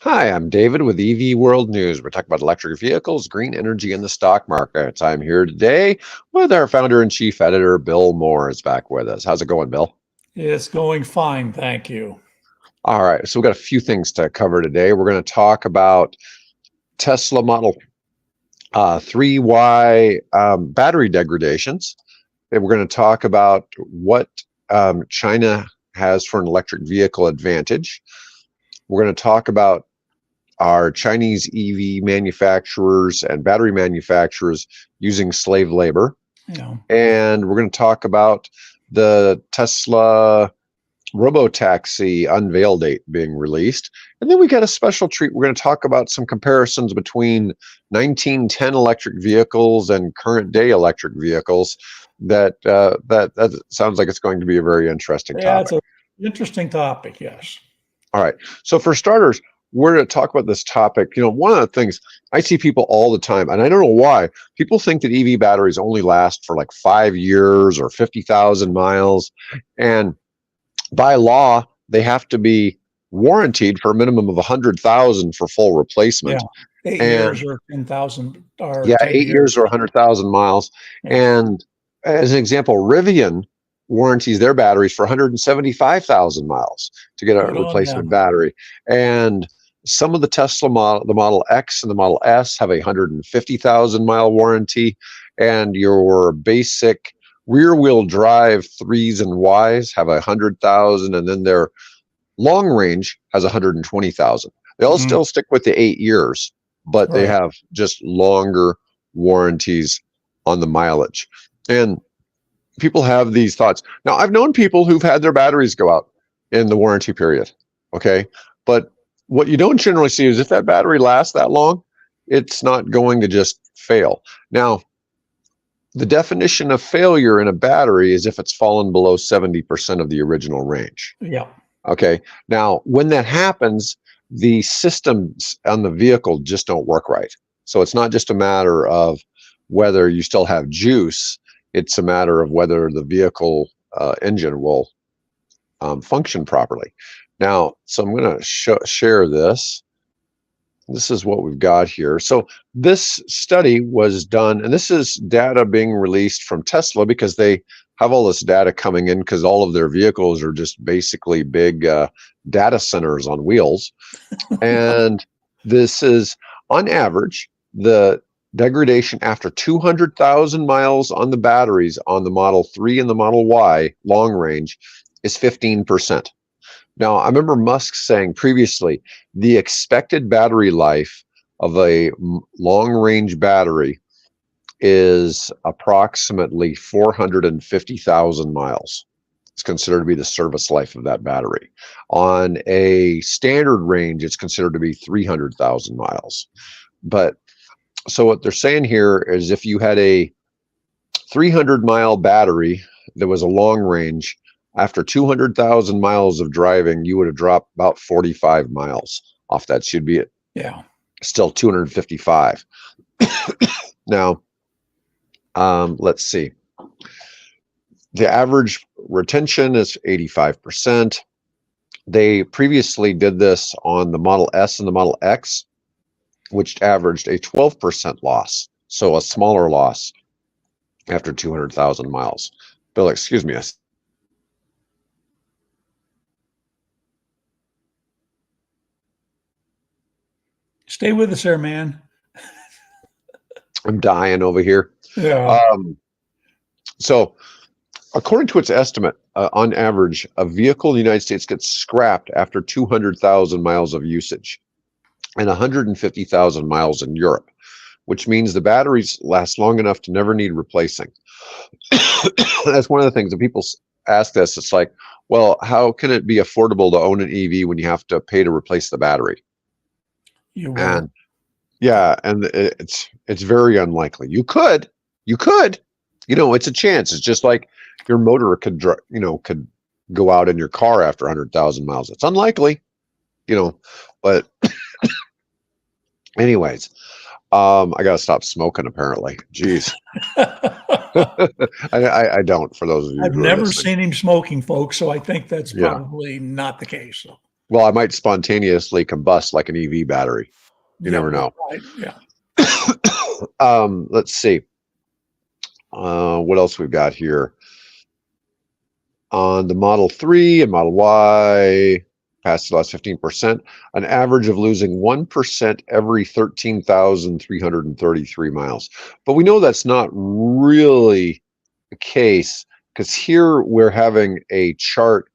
Hi, I'm David with EV World News. We're talking about electric vehicles, green energy, and the stock markets. I'm here today with our founder and chief editor, Bill Moore, is back with us. How's it going, Bill? It's going fine, thank you. All right, so we've got a few things to cover today. We're going to talk about Tesla Model 3Y battery degradations. And we're going to talk about what China has for an electric vehicle advantage. We're going to talk about our Chinese EV manufacturers and battery manufacturers using slave labor. Yeah. And we're going to talk about the Tesla Robotaxi unveil date being released. And then we got a special treat. We're going to talk about some comparisons between 1910 electric vehicles and current day electric vehicles. That sounds like it's going to be a very interesting Yeah, topic. it's an interesting topic, yes. All right. So for starters, we're going to talk about this topic. One of the things I see people all the time, and I don't know why, people think that EV batteries only last for like 5 years or 50,000 miles. And by law, they have to be warranted for a minimum of 100,000 for full replacement. Yeah, 8 And years or 10,000 or yeah, 10 8 years or years. 100,000 miles. Yeah. And as an example, Rivian warranties their batteries for 175,000 miles to get a Good on replacement them. battery. And some of the Tesla model, the Model X and the Model S, have a 150,000 mile warranty, and your basic rear-wheel drive 3s and Ys have 100,000, and then their long range has 120,000. They all still stick with the 8 years, but they Right. have just longer warranties on the mileage. And people have these thoughts. Now, I've known people who've had their batteries go out in the warranty period. Okay. But what you don't generally see is if that battery lasts that long, it's not going to just fail. Now, the definition of failure in a battery is if it's fallen below 70% of the original range. Yeah. Okay. Now, when that happens, the systems on the vehicle just don't work right. So it's not just a matter of whether you still have juice. It's a matter of whether the vehicle engine will function properly. Now, so I'm going to share this. This is what we've got here. So this study was done, and this is data being released from Tesla because they have all this data coming in because all of their vehicles are just basically big data centers on wheels. And this is, on average, the degradation after 200,000 miles on the batteries on the Model 3 and the Model Y long range is 15%. Now, I remember Musk saying previously the expected battery life of a long range battery is approximately 450,000 miles. It's considered to be the service life of that battery. On a standard range, it's considered to be 300,000 miles. But so what they're saying here is if you had a 300-mile battery that was a long range, after 200,000 miles of driving, you would have dropped about 45 miles off that. Should be it. Yeah. Still 255. Now, let's see. The average retention is 85%. They previously did this on the Model S and the Model X, which averaged a 12% loss. So a smaller loss after 200,000 miles. Bill, excuse me. Stay with us there, man. I'm dying over here. Yeah. So according to its estimate, on average, a vehicle in the United States gets scrapped after 200,000 miles of usage and 150,000 miles in Europe, which means the batteries last long enough to never need replacing. That's one of the things that people ask this. It's like, well, how can it be affordable to own an EV when you have to pay to replace the battery? You will. And yeah, and it's very unlikely. You could, it's a chance. It's just like your motor could go out in your car after 100,000 miles. It's unlikely, but anyways, I gotta stop smoking apparently. Jeez. I don't, for those of you I've who are never listening. seen him smoking, folks, so I think that's Yeah. probably not the case. So. Well, I might spontaneously combust like an EV battery. You Yeah, never know. right. Yeah. Let's see. What else we've got here? On the Model 3 and Model Y, past the last 15%, an average of losing 1% every 13,333 miles. But we know that's not really the case, because here we're having a chart,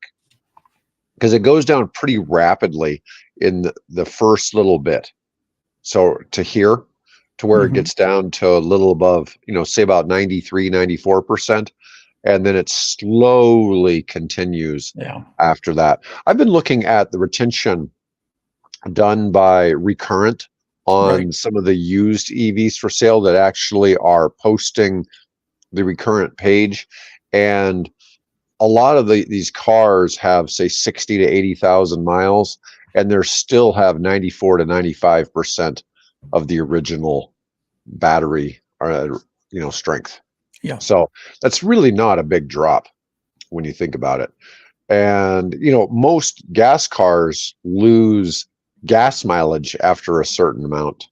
because it goes down pretty rapidly in the first little bit. So to here, to where it Mhm. gets down to a little above, say about 93, 94%. And then it slowly continues Yeah. after that. I've been looking at the retention done by Recurrent Right. on some of the used EVs for sale that actually are posting the Recurrent page. And a lot of these cars have, say, 60 to 80,000 miles, and they still have 94 to 95% of the original battery, strength. Yeah. So that's really not a big drop when you think about it. And, most gas cars lose gas mileage after a certain amount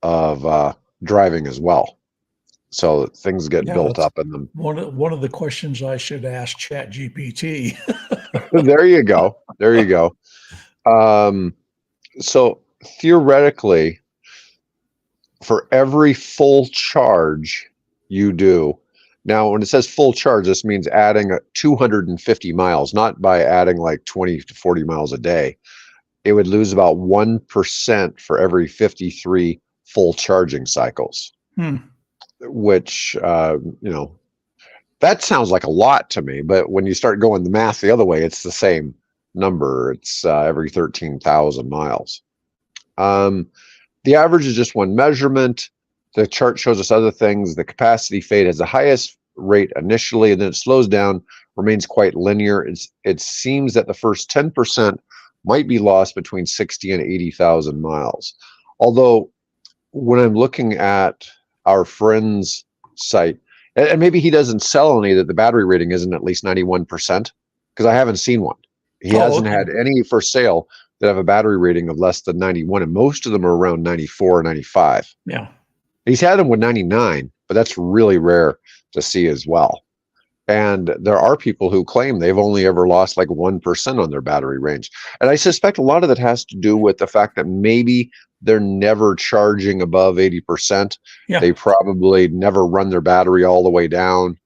of driving as well. So things get Yeah. built That's up in them. one of the questions I should ask ChatGPT. There you go. There you go. So theoretically, for every full charge you do, now when it says full charge, this means adding 250 miles, not by adding like 20 to 40 miles a day. It would lose about 1% for every 53 full charging cycles, Hmm. which, that sounds like a lot to me. But when you start going the math the other way, it's the same number. It's every 13,000 miles. The average is just one measurement. The chart shows us other things. The capacity fade has the highest rate initially, and then it slows down, remains quite linear. It seems that the first 10% might be lost between 60 and 80,000 miles. Although when I'm looking at our friend's site, and maybe he doesn't sell any, that the battery rating isn't at least 91%, because I haven't seen one. He Oh, hasn't okay. had any for sale that have a battery rating of less than 91, and most of them are around 94 or 95. Yeah. He's had them with 99, but that's really rare to see as well. And there are people who claim they've only ever lost like 1% on their battery range. And I suspect a lot of that has to do with the fact that maybe they're never charging above 80%. Yeah. They probably never run their battery all the way down,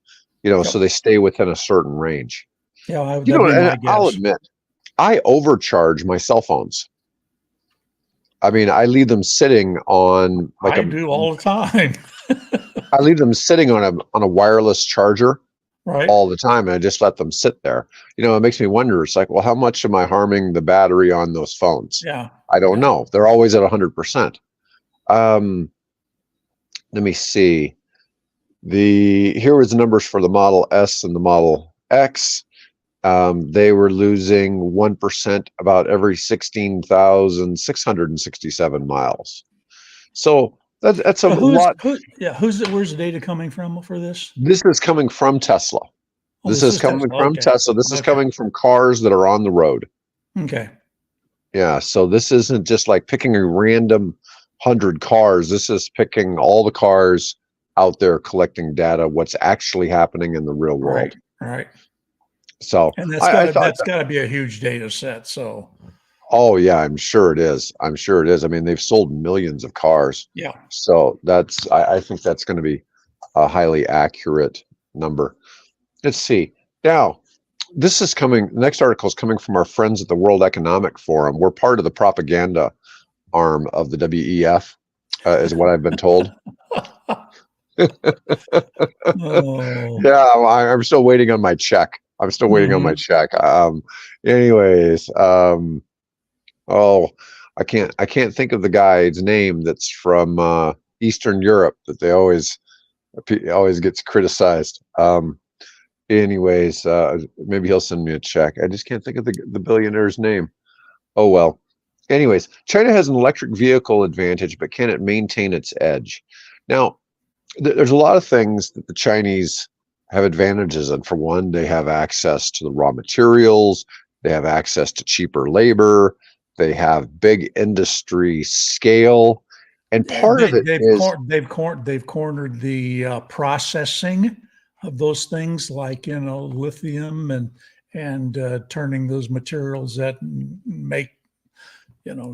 Yep. so they stay within a certain range. Yeah. That'd be And my I'll guess. admit, I overcharge my cell phones. I mean, I leave them sitting on I do all the time. I leave them sitting on a wireless charger Right. all the time, and I just let them sit there. It makes me wonder. It's like, well, how much am I harming the battery on those phones? Yeah. I don't Yeah. know. They're always at 100%. Let me see. Here was the numbers for the Model S and the Model X. They were losing 1% about every 16,667 miles. So that's a So lot. where's the data coming from for this? This is coming from Tesla. Oh, This this is is coming Tesla. from Okay. Tesla. This is Okay. coming from cars that are on the road. Okay. Yeah, so this isn't just like picking a random 100 cars. This is picking all the cars out there, collecting data, what's actually happening in the real world. Right. So And I thought, that's gotta be a huge data set. So oh yeah, I'm sure it is. I'm sure it is. I mean, they've sold millions of cars. yeah. So I think that's going to be a highly accurate number. Let's see. Now, the next article is coming from our friends at the World Economic Forum. We're part of the propaganda arm of the WEF, is what I've been told. Oh. Yeah, I'm still waiting on my check. I'm still waiting on my check. Anyways, oh, I can't think of the guy's name that's from Eastern Europe that they always gets criticized. Anyways, maybe he'll send me a check. I just can't think of the billionaire's name. Oh well. Anyways, China has an electric vehicle advantage, but can it maintain its edge? Now, there's a lot of things that the Chinese have advantages in. For one, they have access to the raw materials. They have access to cheaper labor. They have big industry scale. And part of it is, They've cornered the processing of those things, like lithium and turning those materials that make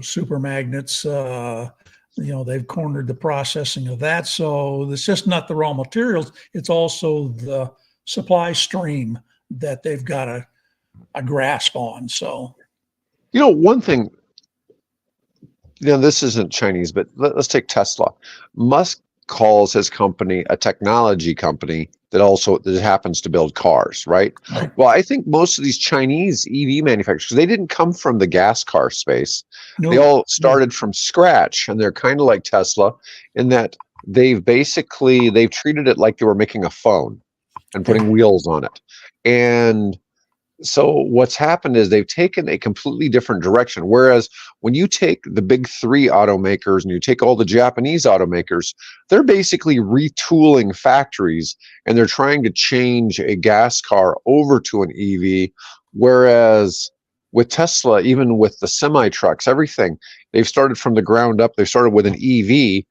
super magnets. They've cornered the processing of that. So it's just not the raw materials; it's also the supply stream that they've got a grasp on. So, one thing, this isn't Chinese, but let's take Tesla. Musk calls his company a technology company that happens to build cars, right? Well, I think most of these Chinese EV manufacturers, they didn't come from the gas car space. No. They all started from scratch, and they're kind of like Tesla in that they've treated it like they were making a phone and putting wheels on it. And so what's happened is they've taken a completely different direction. Whereas when you take the big three automakers and you take all the Japanese automakers, they're basically retooling factories and they're trying to change a gas car over to an EV. Whereas with Tesla, even with the semi trucks, everything, they've started from the ground up. They started with an EV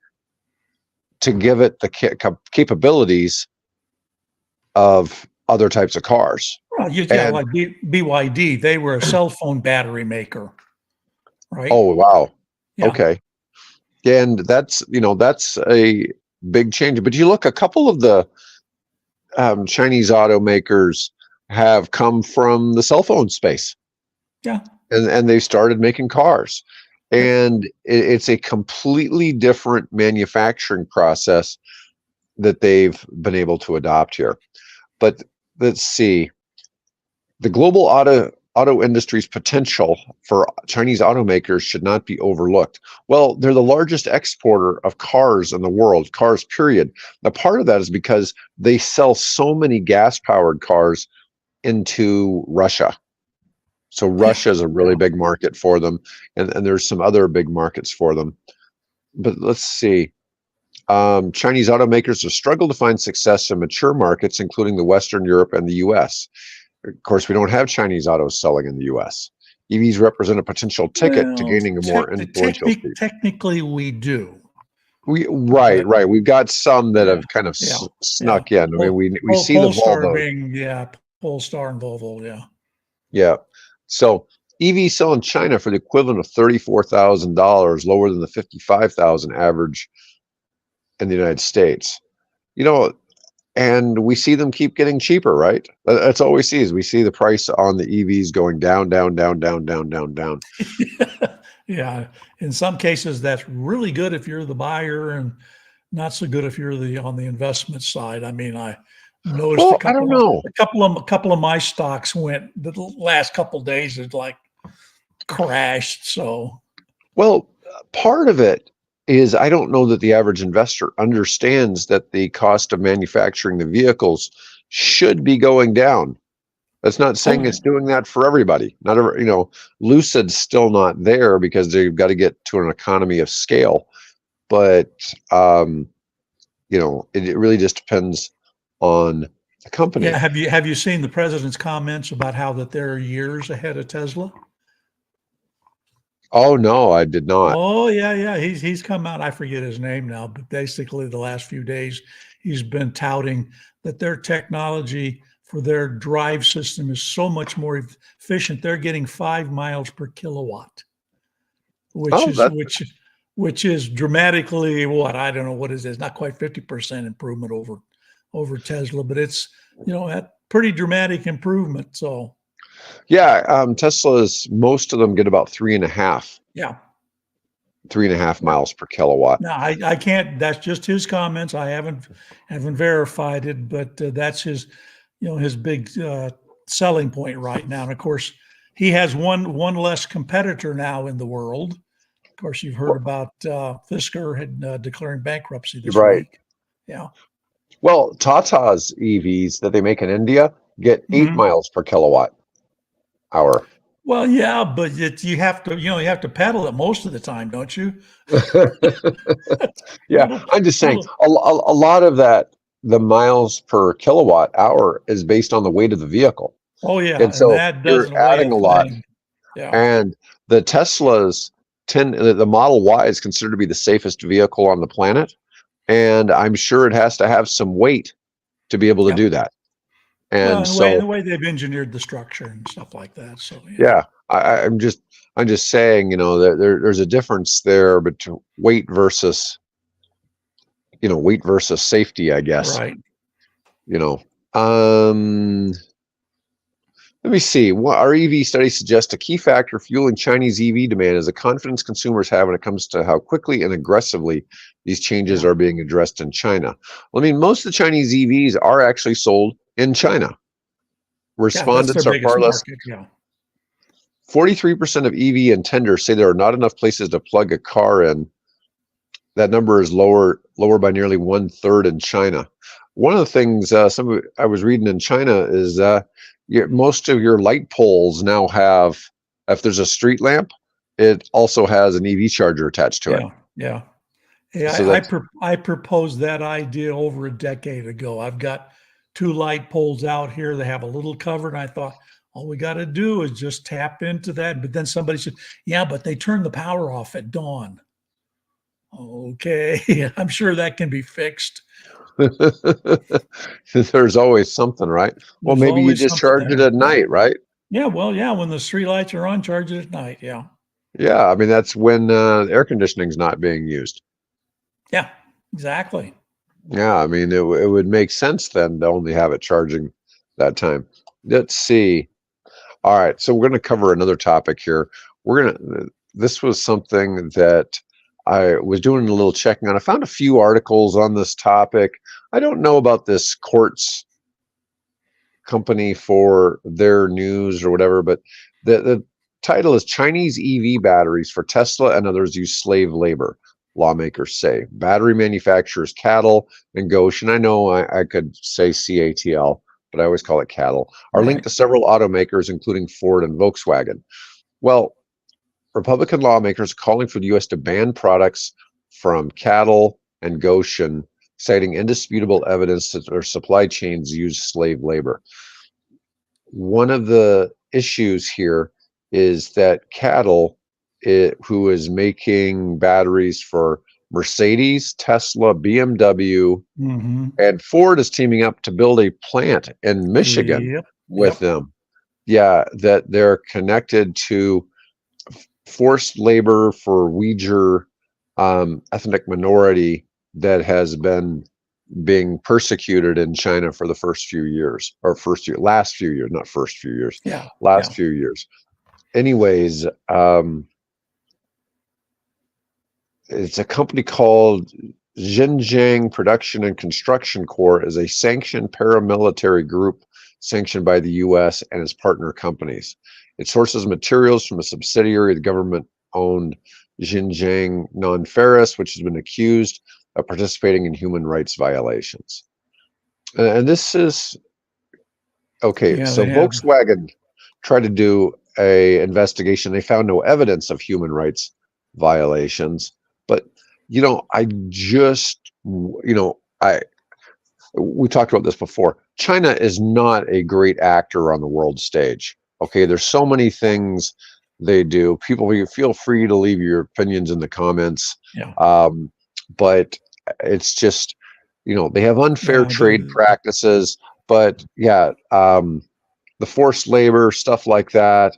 to give it the capabilities of other types of cars. Well, like BYD, they were a cell phone battery maker, right? Oh, wow. Yeah. Okay. And that's a big change. But you look, a couple of the Chinese automakers have come from the cell phone space. Yeah. And they started making cars. And it's a completely different manufacturing process that they've been able to adopt here. But let's see. The global auto industry's potential for Chinese automakers should not be overlooked. Well, they're the largest exporter of cars in the world, cars, period. Now, part of that is because they sell so many gas-powered cars into Russia. So Russia is a really big market for them, and there's some other big markets for them. But let's see. Chinese automakers have struggled to find success in mature markets, including the Western Europe and the U.S. Of course, we don't have Chinese autos selling in the U.S. EVs represent a potential ticket to gaining a more influential seat. Technically, we do. Right. We've got some that have kind of snuck in. I mean, we see the Volvo. Polestar and Volvo, Yeah. So EVs sell in China for the equivalent of $34,000, lower than the $55,000 average in the United States. And we see them keep getting cheaper, right? That's all we see is we see the price on the EVs going down. Yeah. In some cases, that's really good if you're the buyer and not so good if you're on the investment side. I mean, I noticed I don't know. A couple of my stocks went the last couple of days. It like crashed. So, well, part of it is I don't know that the average investor understands that the cost of manufacturing the vehicles should be going down. That's not saying it's doing that for everybody. Not every, Lucid's still not there because they've got to get to an economy of scale. But it really just depends on the company. Yeah, have you seen the president's comments about how that they're years ahead of Tesla? Oh no, I did not. Oh yeah. He's come out. I forget his name now, but basically the last few days he's been touting that their technology for their drive system is so much more efficient. They're getting 5 miles per kilowatt, which is dramatically I don't know what it is. Not quite 50% improvement over Tesla, but it's a pretty dramatic improvement. So. Yeah, Tesla's, most of them get about 3.5. Yeah. 3.5 miles per kilowatt. No, I can't. That's just his comments. I haven't verified it, but that's his, his big selling point right now. And of course, he has one less competitor now in the world. Of course, you've heard about Fisker had declaring bankruptcy this week. Yeah. Well, Tata's EVs that they make in India get 8 miles per kilowatt hour. Well, yeah, but you have to pedal it most of the time, don't you? Yeah, I'm just saying a lot of that, the miles per kilowatt hour is based on the weight of the vehicle. Oh yeah, And and so that you're doesn't weigh a adding a lot. thing. Yeah. And the Teslas the Model Y is considered to be the safest vehicle on the planet. And I'm sure it has to have some weight to be able to Yeah. do that. Well, And in the so, way they've engineered the structure and stuff like that. So yeah. yeah, I'm just saying, that there's a difference there between weight versus safety, I guess. Right. You know, um, Let me see. What our EV study suggests a key factor fueling Chinese EV demand is the confidence consumers have when it comes to how quickly and aggressively these changes Yeah. are being addressed in China. Well, I mean, most of the Chinese EVs are actually sold in China. Yeah, that's their Respondents are biggest far less. market. Yeah. 43% of EV intenders say there are not enough places to plug a car in. That number is lower by nearly 1/3 in China. One of the things I was reading in China is most of your light poles now have, if there's a street lamp, it also has an EV charger attached to it. Yeah. Yeah. Hey, So I that's I proposed that idea over a decade ago. I've got two light poles out here. They have a little cover, and I thought all we got to do is just tap into that. But then somebody said, "Yeah, but they turn the power off at dawn." Okay, I'm sure that can be fixed. there's always something, right? Well, There's maybe you always just something charge it there. at Yeah. night, right? Yeah. Well, yeah. When the street lights are on, charge it at night. Yeah. Yeah, I mean that's when air conditioning's not being used. Yeah. Exactly. Yeah, I mean it would make sense then to only have it charging that time. Let's see. All right, so we're going to cover another topic here. This was something that I was doing a little checking on. I found a few articles on this topic. I don't know about this Quartz company for their news or whatever, but the title is Chinese EV batteries for Tesla and others use slave labor, lawmakers say. Battery manufacturers Cattle and Gotion, I know I could say CATL, but I always call it Cattle, are linked Right. to several automakers, including Ford and Volkswagen. Well, Republican lawmakers are calling for the U.S. to ban products from Cattle and Gotion, citing indisputable evidence that their supply chains use slave labor. One of the issues here is that Cattle, who is making batteries for Mercedes, Tesla, BMW, Hmm. and Ford is teaming up to build a plant in Michigan Yep. with Yep. them. Yeah, that they're connected to forced labor for Uyghur ethnic minority that has been being persecuted in China for the last few years, not first few years, Yeah. last Yeah. few years. Anyways, it's a company called Xinjiang Production and Construction Corps is a sanctioned paramilitary group sanctioned by the U.S. and its partner companies. It sources materials from a subsidiary of the government-owned Xinjiang Non-Ferrous, which has been accused of participating in human rights violations. And this is okay. Yeah. So They have. Volkswagen tried to do a investigation. They found no evidence of human rights violations, but I just, I we talked about this before. China is not a great actor on the world stage. Okay, there's so many things they do. People, you feel free to leave your opinions in the comments, Yeah. but it's just, they have unfair Yeah. trade practices. But yeah, the forced labor stuff like that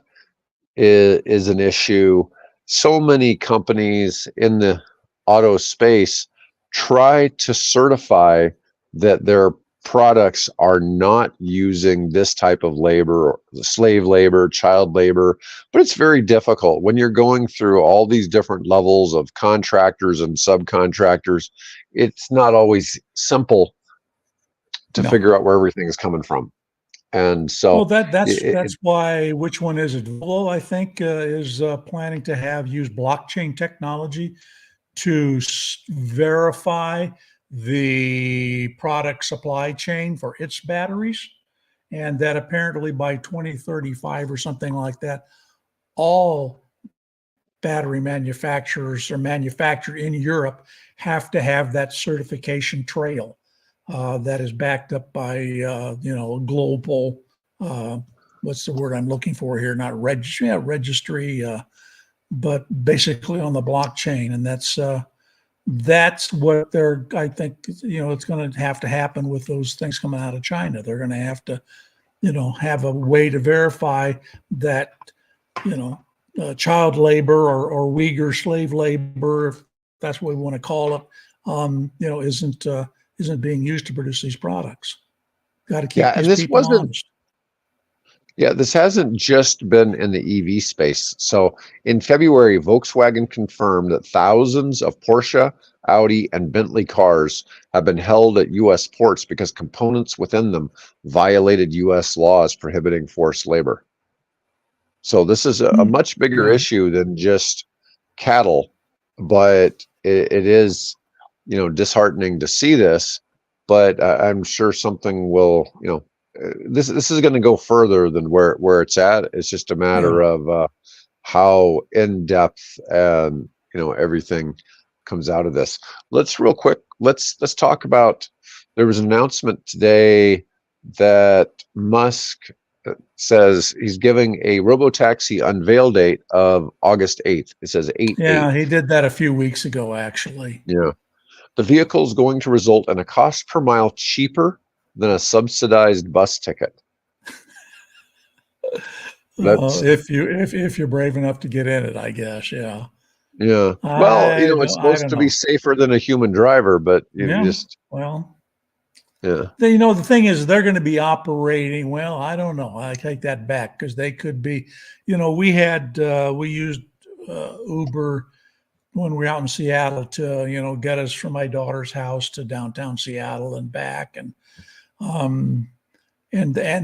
is an issue. So many companies in the auto space try to certify that their products are not using this type of labor, or slave labor, child labor, but it's very difficult when you're going through all these different levels of contractors and subcontractors. It's not always simple to No. figure out where everything is coming from. And Well, so that's why which one is it? Volvo, I think, is planning to use blockchain technology to verify the product supply chain for its batteries, and that apparently by 2035 or something like that, all battery manufacturers or manufactured in Europe have to have that certification trail that is backed up by a global uh, what's the word I'm looking for here? Not registry, yeah, registry, but basically on the blockchain. And that's what I think, it's going to happen with those things coming out of China. They're going to have to, have a way to verify that, child labor or Uyghur slave labor, if that's what we want to call it, isn't being used to produce these products. Got to keep Yeah, and these this people wasn't. honest. Yeah, this hasn't just been in the EV space. So in February, Volkswagen confirmed that thousands of Porsche, Audi, and Bentley cars have been held at U.S. ports because components within them violated U.S. laws prohibiting forced labor. So this is a much bigger Yeah. issue than just cattle, but it is, disheartening to see this. But I'm sure something will, this is going to go further than where it's at. It's just a matter of how in depth and everything comes out of this. Let's real quick. Let's talk about. There was an announcement today that Musk says he's giving a robotaxi unveil date of August 8th. It says 8/8. Yeah, he did that a few weeks ago, actually. Yeah. The vehicle is going to result in a cost per mile cheaper than a subsidized bus ticket. If you're brave enough to get in it, I guess. Yeah. Yeah. Well, I it's don't, I supposed don't to be know. safer than a human driver, but Yeah. Well, yeah. the thing is, they're going to be operating. Well, I don't know. I take that back because they could be. We used Uber when we were out in Seattle to get us from my daughter's house to downtown Seattle and back, and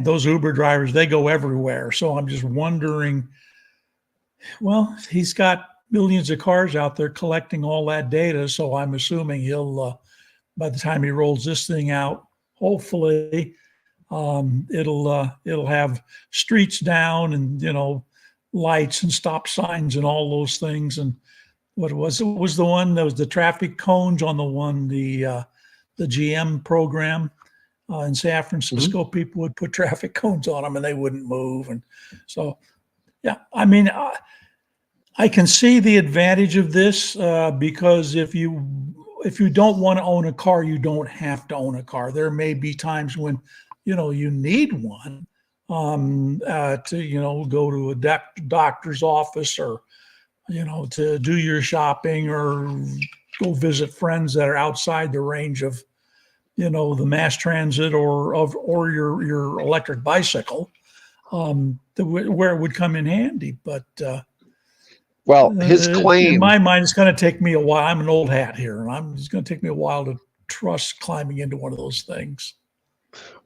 those Uber drivers, they go everywhere. So I'm just wondering. Well, he's got millions of cars out there collecting all that data, so I'm assuming he'll. By the time he rolls this thing out, hopefully, it'll have streets down and lights and stop signs and all those things. And what was it? Was the one that was the traffic cones on the GM program in San Francisco? People would put traffic cones on them and they wouldn't move. And so, yeah, I mean, I can see the advantage of this because if you don't want to own a car, you don't have to own a car. There may be times when, you need one to, go to a doctor's office or, to do your shopping or go visit friends that are outside the range of, the mass transit or your electric bicycle, where it would come in handy. But well, his in claim. my mind, it's going to take me a while. I'm an old hat here, and it's going to take me a while to trust climbing into one of those things.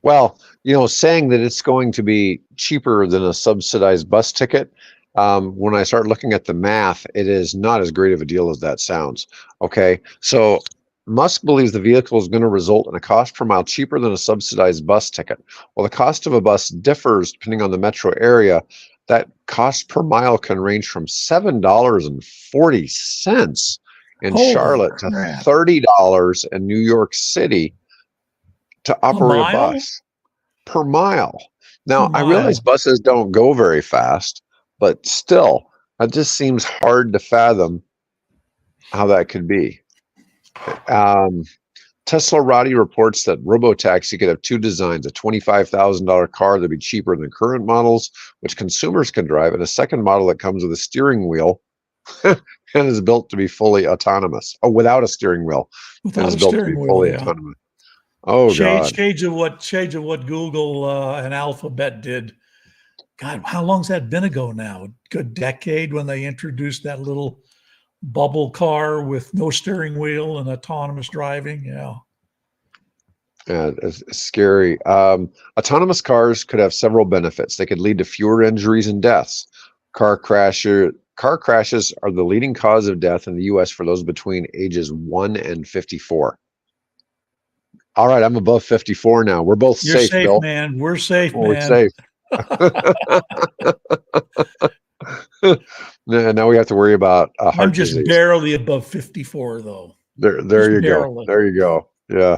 Well, saying that it's going to be cheaper than a subsidized bus ticket. When I start looking at the math, it is not as great of a deal as that sounds. Okay, so Musk believes the vehicle is going to result in a cost per mile cheaper than a subsidized bus ticket. Well, the cost of a bus differs depending on the metro area. That cost per mile can range from $7.40 in Holy Charlotte to crap. $30 in New York City to operate a mile? bus per mile. Now, Per I realize mile. buses don't go very fast, but still, that just seems hard to fathom how that could be. Teslarati reports that Robotaxi could have two designs: a $25,000 car that'd be cheaper than current models, which consumers can drive, and a second model that comes with a steering wheel and is built to be fully autonomous. Oh, without a steering wheel. Without and is a built to steering be wheel, fully yeah. autonomous. Oh, God. Shades of what Google and Alphabet did. God, how long's that been ago now? A good decade when they introduced that little bubble car with no steering wheel and autonomous driving. Yeah. Yeah, it's scary. Autonomous cars could have several benefits. They could lead to fewer injuries and deaths. Car crashes are the leading cause of death in the U.S. for those between ages 1 and 54. All right, I'm above 54 now. We're both You're safe, Bill. man. We're safe, We're man. safe. Now we have to worry about heart I'm just disease. barely above 54, though. There Just you go. barely. There you go. Yeah.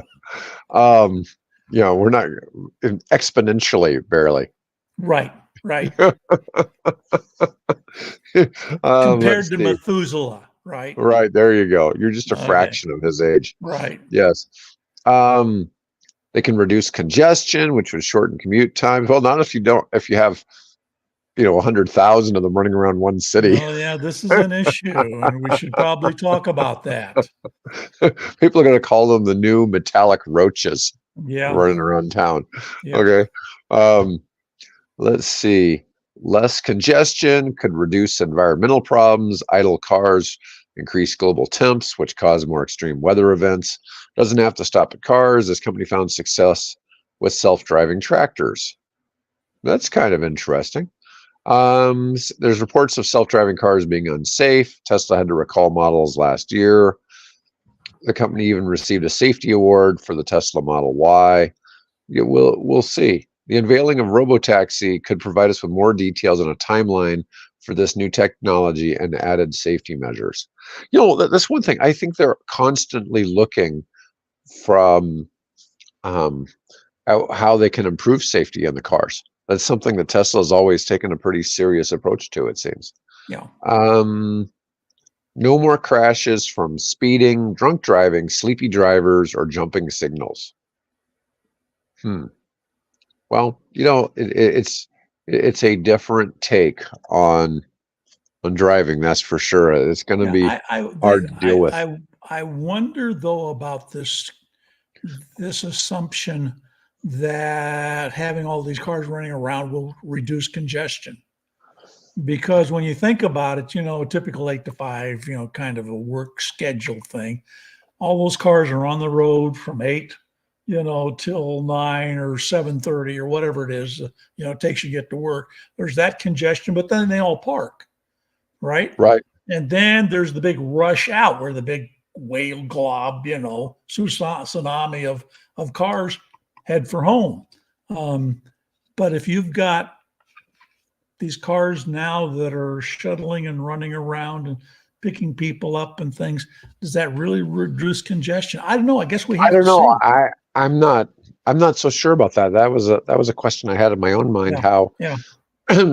We're not exponentially barely. Right. right. Let's Compared to see. Methuselah, right? Right, there you go. You're just a Okay, fraction of his age. right. Yes. Um, they can reduce congestion, which would shorten commute times. Well, not if you have, 100,000 of them running around one city. Well, yeah, this is an issue, and we should probably talk about that. People are going to call them the new metallic roaches Yeah, running around town. yeah, Okay. Um, let's see. Less congestion could reduce environmental problems. Idle cars increase global temps, which cause more extreme weather events. Doesn't have to stop at cars. This company found success with self-driving tractors. That's kind of interesting. There's reports of self-driving cars being unsafe. Tesla had to recall models last year. The company even received a safety award for the Tesla Model Y. We'll see. The unveiling of Robotaxi could provide us with more details and a timeline for this new technology and added safety measures. That's one thing. I think they're constantly looking from um, how they can improve safety in the cars. That's something that Tesla has always taken a pretty serious approach to, it seems. yeah. No more crashes from speeding, drunk driving, sleepy drivers, or jumping signals. Well, it's a different take on driving, that's for sure. It's going to Yeah, be hard to deal with. I wonder though about this assumption that having all these cars running around will reduce congestion. Because when you think about it, a typical 8 to 5, kind of a work schedule thing, all those cars are on the road from 8, till 9 or 7:30 or whatever it is, it takes you to get to work. There's that congestion, but then they all park, right? Right. And then there's the big rush out where the big whale glob, tsunami of cars head for home. But if you've got these cars now that are shuttling and running around and picking people up and things, does that really reduce congestion? I don't know. I guess we I have don't to see. know. I'm not so sure about that. That was a question I had in my own mind, Yeah, how yeah,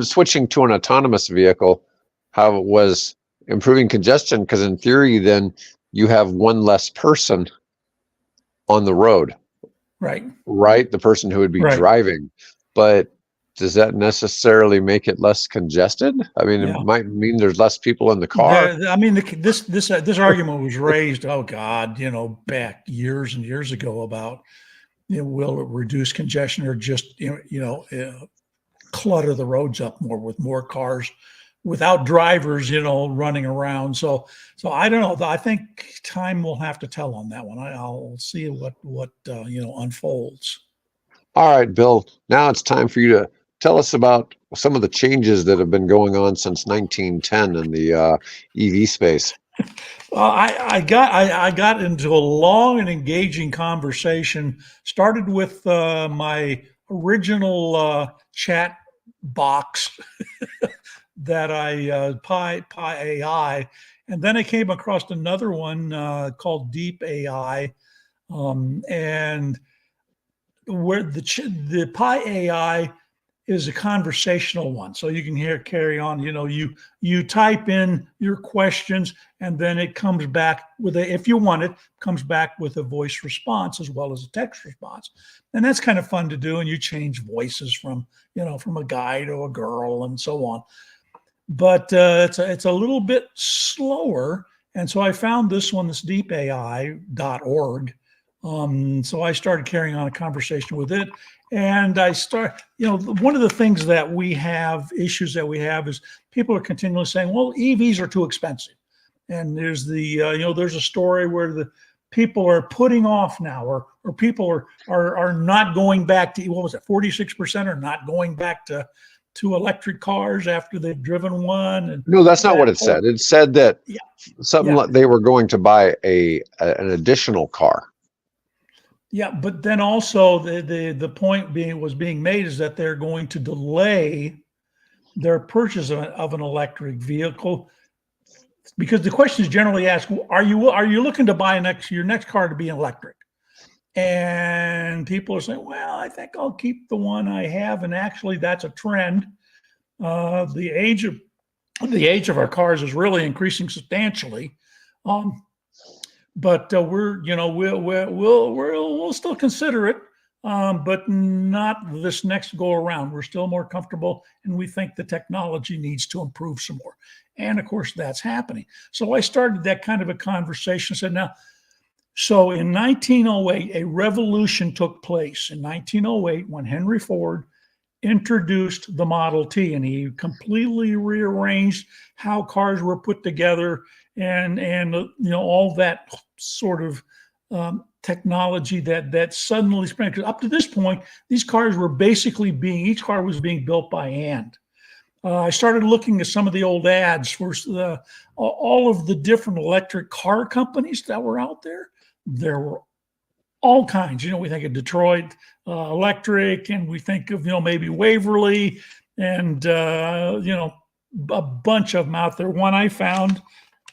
switching to an autonomous vehicle, how it was improving congestion, because in theory then you have one less person on the road, right, right? The person who would be right. driving. But does that necessarily make it less congested? I mean, it Yeah. might mean there's less people in the car. I mean, this argument was raised. Oh God, back years and years ago about will it reduce congestion or just clutter the roads up more with more cars without drivers, running around. So I don't know. I think time will have to tell on that one. I'll see what unfolds. All right, Bill, now it's time for you to tell us about some of the changes that have been going on since 1910 in the EV space. Well, I got into a long and engaging conversation. Started with my original chat box that I Pi AI, and then I came across another one called Deep AI, and where the Pi AI is a conversational one, so you can carry on. You type in your questions, and then it comes back with if you want it, comes back with a voice response as well as a text response, and that's kind of fun to do. And you change voices from from a guy to a girl and so on. But it's a little bit slower, and so I found this one, this deepai.org. So I started carrying on a conversation with it, and I start, one of the things that we have, issues that we have, is people are continually saying, well, EVs are too expensive. And there's there's a story where the people are putting off now, or people are not going back to, what was it, 46% are not going back to electric cars after they've driven one. And No, that's not that what it said. It said that yeah, something yeah. like they were going to buy an additional car. Yeah, but then also the point being made is that they're going to delay their purchase of an electric vehicle, because the question is generally asked, are you looking to buy your next car to be electric? And people are saying, well, I think I'll keep the one I have, and actually that's a trend. The age of our cars is really increasing substantially. But we'll still consider it, but not this next go around. We're still more comfortable, and we think the technology needs to improve some more. And of course, that's happening. So I started that kind of a conversation. I said, now, so in 1908, a revolution took place in 1908 when Henry Ford introduced the Model T, and he completely rearranged how cars were put together, and all that sort of technology that suddenly sprang. Because up to this point, these cars were basically each car was being built by hand. I started looking at some of the old ads for all of the different electric car companies that were out there. There were all kinds. We think of Detroit Electric, and we think of maybe Waverly, and a bunch of them out there. One I found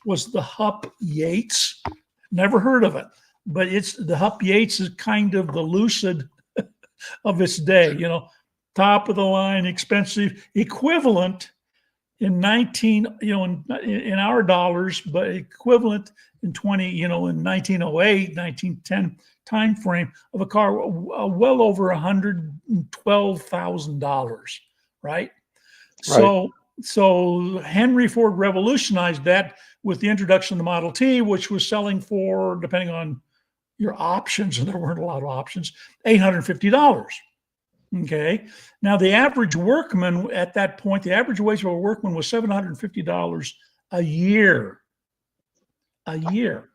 was the Hupp Yates. Never heard of it, but the Hupp Yates is kind of the Lucid of its day. Top of the line, expensive, equivalent in in our dollars, but equivalent in 1908, 1910 time frame of a car well over $112,000, right? So Henry Ford revolutionized that with the introduction of the Model T, which was selling for, depending on your options, and there weren't a lot of options, $850. Okay. Now, the average workman at that point, the average wage of a workman was $750 a year. A year.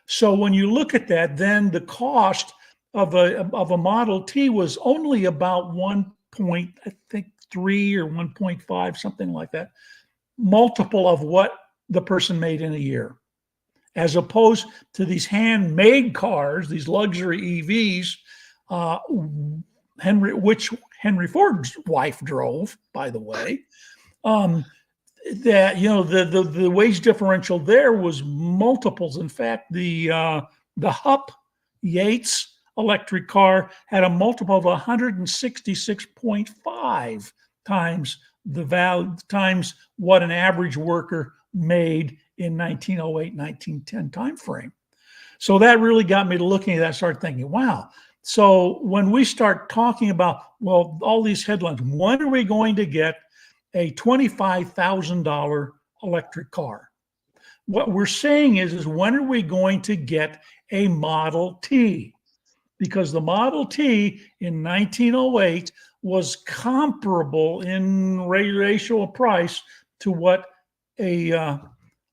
So when you look at that, then the cost of a Model T was only about 1.3 or 1.5, something like that, multiple of what the person made in a year, as opposed to these handmade cars, these luxury EVs, which Henry Ford's wife drove, by the way. That the wage differential there was multiples. In fact, the Hupp Yates electric car had a multiple of 166.5 times the value times what an average worker made in 1908, 1910 time frame. So that really got me to looking at that, started thinking, wow. So when we start talking about, well, all these headlines, when are we going to get a $25,000 electric car? What we're saying is when are we going to get a Model T? Because the Model T in 1908 was comparable in ratio of price to what a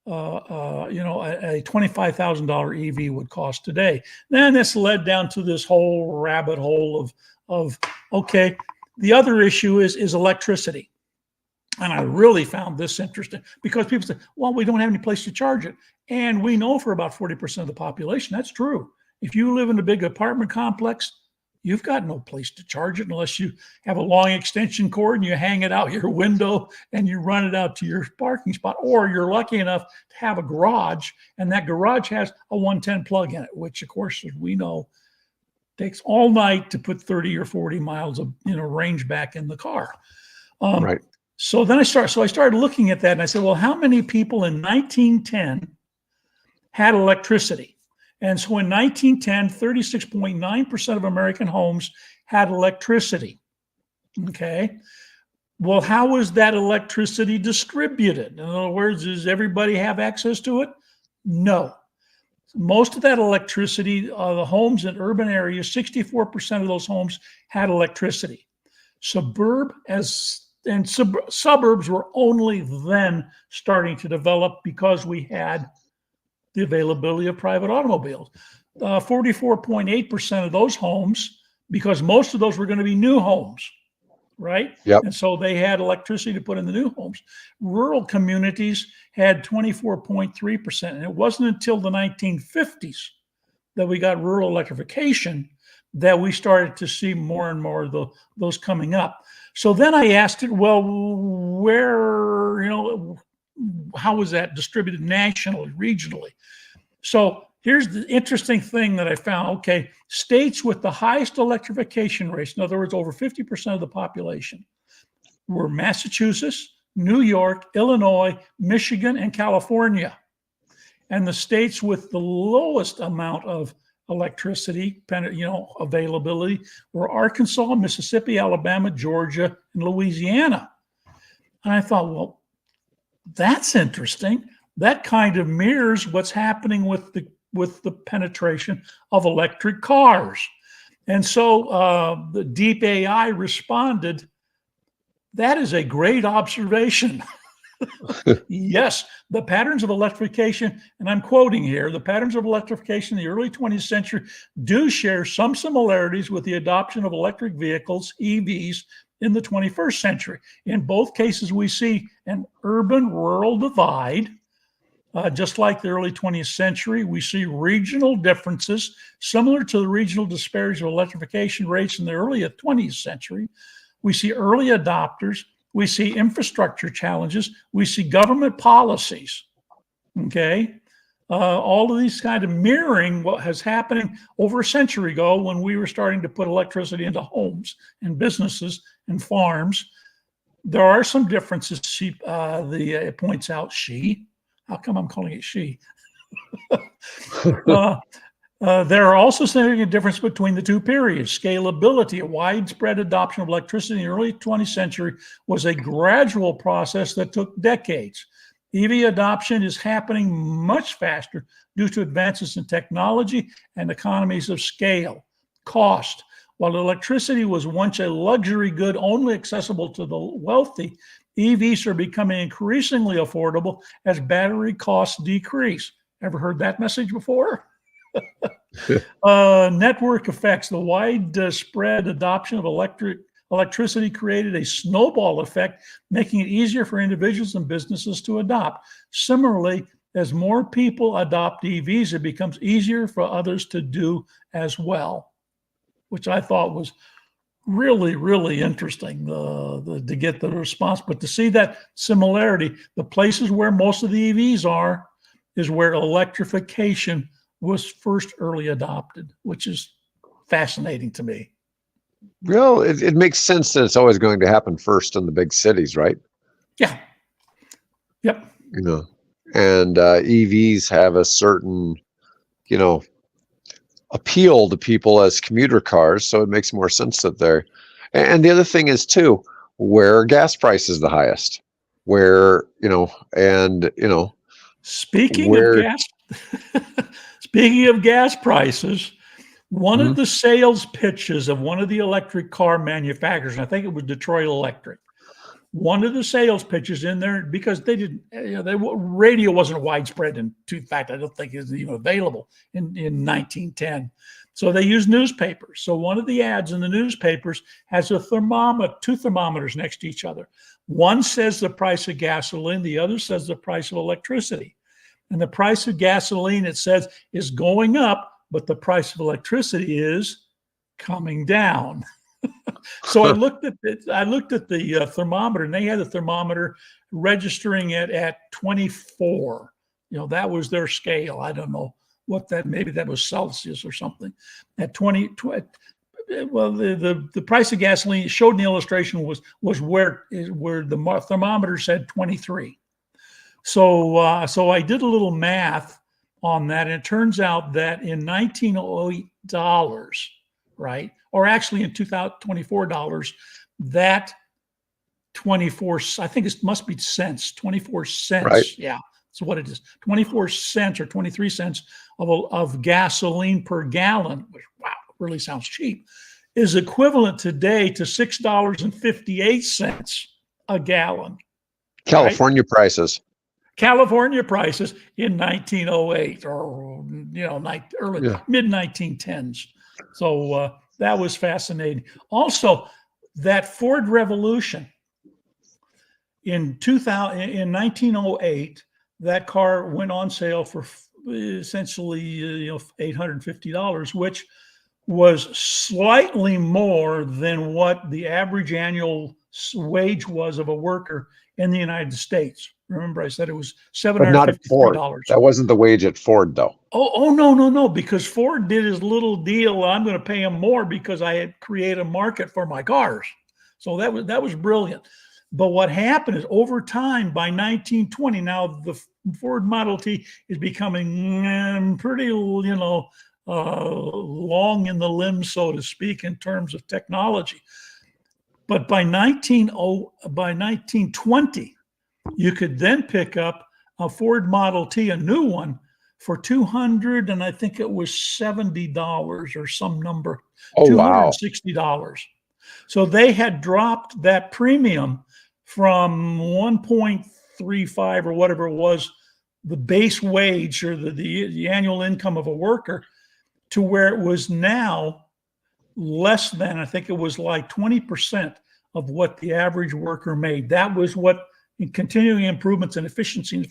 $25,000 EV would cost today. Then this led down to this whole rabbit hole of okay, the other issue is electricity. And I really found this interesting because people say, well, we don't have any place to charge it. And we know for about 40% of the population, that's true. If you live in a big apartment complex, you've got no place to charge it unless you have a long extension cord and you hang it out your window and you run it out to your parking spot, or you're lucky enough to have a garage and that garage has a 110 plug in it, which of course, as we know, takes all night to put 30 or 40 miles of range back in the car. Right. So then I started looking at that and I said, well, how many people in 1910 had electricity? And so in 1910, 36.9% of American homes had electricity. Okay. Well, how was that electricity distributed? In other words, does everybody have access to it? No. Most of that electricity, the homes in urban areas, 64% of those homes had electricity. Suburbs were only then starting to develop because we had the availability of private automobiles. 44.8% of those homes, because most of those were going to be new homes, right? Yep. And so they had electricity to put in the new homes. Rural communities had 24.3%. And it wasn't until the 1950s that we got rural electrification that we started to see more and more of those coming up. So then I asked it, well, where, how was that distributed nationally, regionally? So here's the interesting thing that I found. Okay, states with the highest electrification rates, in other words, over 50% of the population, were Massachusetts, New York, Illinois, Michigan, and California. And the states with the lowest amount of electricity, availability were Arkansas, Mississippi, Alabama, Georgia, and Louisiana. And I thought, well, that's interesting. That kind of mirrors what's happening with the penetration of electric cars. And so the Deep AI responded, that is a great observation. Yes, the patterns of electrification, and I'm quoting here, the patterns of electrification in the early 20th century do share some similarities with the adoption of electric vehicles, EVs, in the 21st century. In both cases, we see an urban-rural divide. Just like the early 20th century, we see regional differences similar to the regional disparities of electrification rates in the early 20th century. We see early adopters. We see infrastructure challenges. We see government policies. Okay. All of these kind of mirroring what has happening over a century ago when we were starting to put electricity into homes and businesses and farms. There are some differences. It points out she. How come I'm calling it she? There are also significant differences between the two periods. Scalability, a widespread adoption of electricity in the early 20th century was a gradual process that took decades. EV adoption is happening much faster due to advances in technology and economies of scale. Cost. While electricity was once a luxury good only accessible to the wealthy, EVs are becoming increasingly affordable as battery costs decrease. Ever heard that message before? Network effects. The widespread adoption of electricity created a snowball effect, making it easier for individuals and businesses to adopt. Similarly, as more people adopt EVs, it becomes easier for others to do as well, which I thought was really, really interesting to get the response. But to see that similarity, the places where most of the EVs are is where electrification was first early adopted, which is fascinating to me. Well, it makes sense that it's always going to happen first in the big cities, right? Yeah. Yep. And EVs have a certain, appeal to people as commuter cars, so it makes more sense that they're. And the other thing is too, where gas price is the highest, Speaking of gas, speaking of gas prices, one of the sales pitches of one of the electric car manufacturers, and I think it was Detroit Electric, one of the sales pitches in there, because they didn't, radio wasn't widespread. In fact, I don't think it was even available in 1910. So they used newspapers. So one of the ads in the newspapers has a thermometer, two thermometers next to each other. One says the price of gasoline, the other says the price of electricity. And the price of gasoline, it says, is going up, but the price of electricity is coming down. So I looked at the thermometer, and they had the thermometer registering it at 24. That was their scale. I don't know what that, maybe that was Celsius or something. At 20, well, the price of gasoline showed in the illustration was where the thermometer said 23. So I did a little math on that, and it turns out that in 1908 dollars, right, or actually in 2024 dollars, that 24, I think it must be cents, 24 cents, right. Yeah. So what it is, 24 cents or 23 cents of gasoline per gallon, which, wow, really sounds cheap, is equivalent today to $6.58 a gallon. California prices. California prices in 1908 or mid-1910s. So that was fascinating. Also, that Ford Revolution in 1908, that car went on sale for essentially $850, which was slightly more than what the average annual wage was of a worker in the United States. Remember, I said it was $753. But not at Ford. That wasn't the wage at Ford, though. Oh, no, because Ford did his little deal. I'm going to pay him more because I had created a market for my cars. So that was brilliant. But what happened is over time, by 1920, now the Ford Model T is becoming pretty, long in the limb, so to speak, in terms of technology. But by 1920, you could then pick up a Ford Model T, a new one, for $200, and I think it was $70 or some number, Oh, wow. $260. So they had dropped that premium from 1.35 or whatever it was, the base wage or the annual income of a worker, to where it was now less than, I think it was like 20% of what the average worker made. That was what continuing improvements in efficiency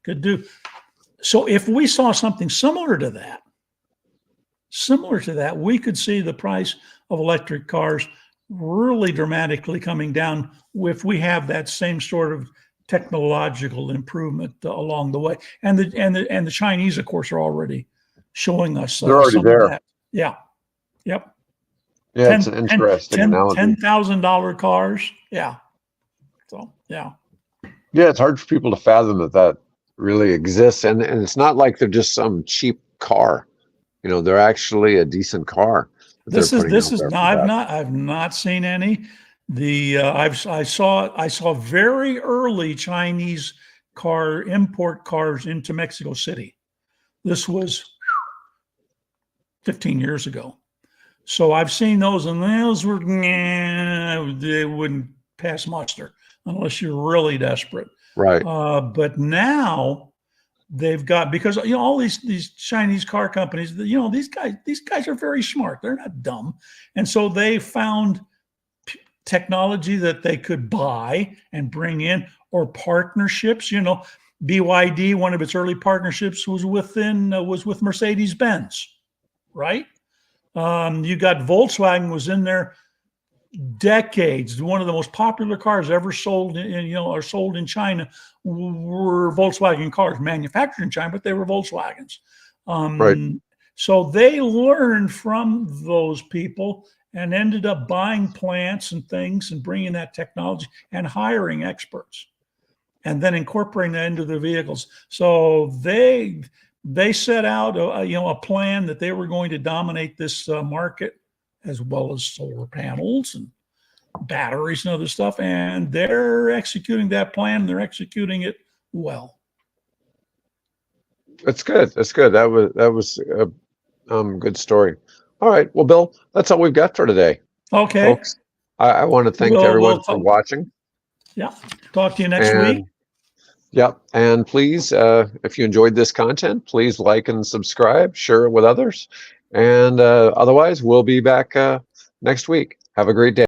could do. So if we saw something similar to that, we could see the price of electric cars really dramatically coming down if we have that same sort of technological improvement along the way. And the Chinese, of course, are already showing us They're already some there. of that. Yeah. Yep. Yeah, it's an interesting analogy. $10,000 cars. Yeah. So, yeah. Yeah, it's hard for people to fathom that really exists. And it's not like they're just some cheap car. They're actually a decent car. This is no, I've not seen any. I saw very early Chinese import cars into Mexico City. This was 15 years ago. So I've seen those, and those were, they wouldn't pass muster unless you're really desperate. Right. But now they've got, because all these Chinese car companies, these guys are very smart. They're not dumb, and so they found technology that they could buy and bring in, or partnerships. BYD, one of its early partnerships was with Mercedes-Benz, right? You got Volkswagen was in there decades. One of the most popular cars ever sold sold in China were Volkswagen cars, manufactured in China, but they were Volkswagens. Right. So they learned from those people and ended up buying plants and things and bringing that technology and hiring experts and then incorporating that into their vehicles. So they set out a plan that they were going to dominate this market, as well as solar panels and batteries and other stuff. And they're executing that plan. They're executing it well. That's good. That was a good story. All right. Well, Bill, that's all we've got for today. Okay. Folks, I want to thank everyone for watching. Yeah. Talk to you next week. Yep. And please, if you enjoyed this content, please like and subscribe, share it with others. And otherwise, we'll be back next week. Have a great day.